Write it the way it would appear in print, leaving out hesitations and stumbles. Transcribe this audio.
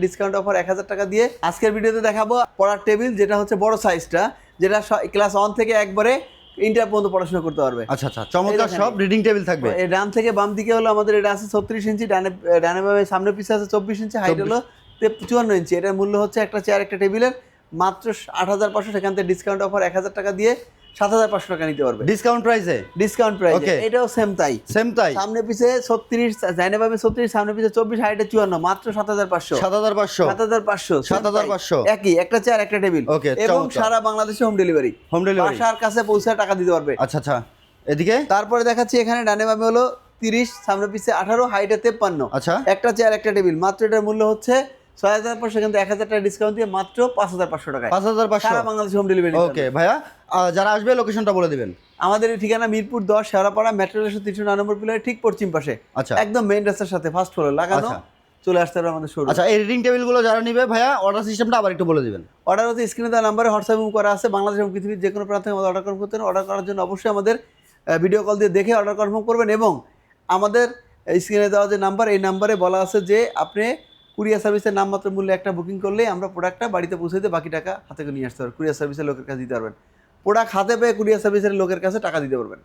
Discount offer 1000 টাকা দিয়ে আজকের ভিডিওতে দেখাবো পড়ার টেবিল, যেটা হচ্ছে বড় সাইজটা, যেটা ক্লাস 1 থেকে একবারে ইন্টার পর্যন্ত পড়াশোনা করতে পারবে। আচ্ছা আচ্ছা, চমৎকার সব রিডিং টেবিল থাকবে। এই ডান থেকে বাম দিকে হলো আমাদের এটা আছে 36 ইঞ্চি, ডানে বামে সামনে পিছে আছে 24 ইঞ্চি, হাইট হলো 54 ইঞ্চি। এটার মূল্য হচ্ছে একটা চেয়ার একটা টেবিলের মাত্র 8500, সেখান থেকে ডিসকাউন্ট অফার 1000 টাকা দিয়ে 7500 টাকা নিতে পারবে ডিসকাউন্ট প্রাইসে। ডিসকাউন্ট প্রাইসে। এটাও সেম তাই। সামনে পিছে 36, ডানে বামে 36, সামনে পিছে 24, হাইটে 54, মাত্র 7500 একই একটা চেয়ার একটা টেবিল। এবং সারা বাংলাদেশে হোম ডেলিভারি বাসার কাছে পৌঁছে টাকা দিতে পারবে। আচ্ছা আচ্ছা, এদিকে তারপরে দেখাচ্ছি এখানে ডানে বামে হলো 30, সামনে পিছে 18, হাইটে 53। আচ্ছা, একটা চেয়ার একটা টেবিল, মাত্র এটার মূল্য হচ্ছে 6500, সেখান থেকে 1000 টাকা ডিসকাউন্ট দিয়ে মাত্র 5500 টাকায় 5500 সারা বাংলাদেশে হোম ডেলিভারি। ওকে ভাইয়া, যারা আসবে লোকেশনটা বলে দিবেন। আমাদের ঠিকানা মিরপুর 10, শেওড়াপাড়া, মেট্রো স্টেশন 309 নম্বর পিলারের ঠিক পশ্চিম পাশে। আচ্ছা, একদম মেইন রাস্তার সাথে ফার্স্ট ফ্লোরে লাগানো। চলে আসতে হবে আমাদের শোরুমে। আচ্ছা, এই রিডিং টেবিলগুলো যারা নিবে ভাইয়া, অর্ডার সিস্টেমটা আবার একটু বলে দিবেন। অর্ডার হচ্ছে স্ক্রিনে দেওয়া নাম্বারে হোয়াটসঅ্যাপ করা আছে। বাংলাদেশ এবং পৃথিবীর যে কোনো প্রান্ত থেকে আমাদের অর্ডার কনফার্ম করতে হবে। অর্ডার করার জন্য অবশ্যই আমাদের ভিডিও কল দিয়ে দেখে অর্ডার কনফার্ম করবেন। এবং আমাদের স্ক্রিনে দেওয়া যে নাম্বার, এই নাম্বারে বলা আছে যে আপনি কুরিয়ার সার্ভিসের নামমাত্র মূল্যে একটা বুকিং করলেই আমরা প্রোডাক্টটা বাড়িতে পৌঁছে দিয়ে বাকি টাকা হাতে নিয়ে আসতে পারবেন। কুরিয়ার সার্ভিসের লোকের কাছে দিতে পারবেন। প্রোডাক্ট হাতে পেয়ে কুরিয়ার সার্ভিসের লোকের কাছে টাকা দিতে পারবেন।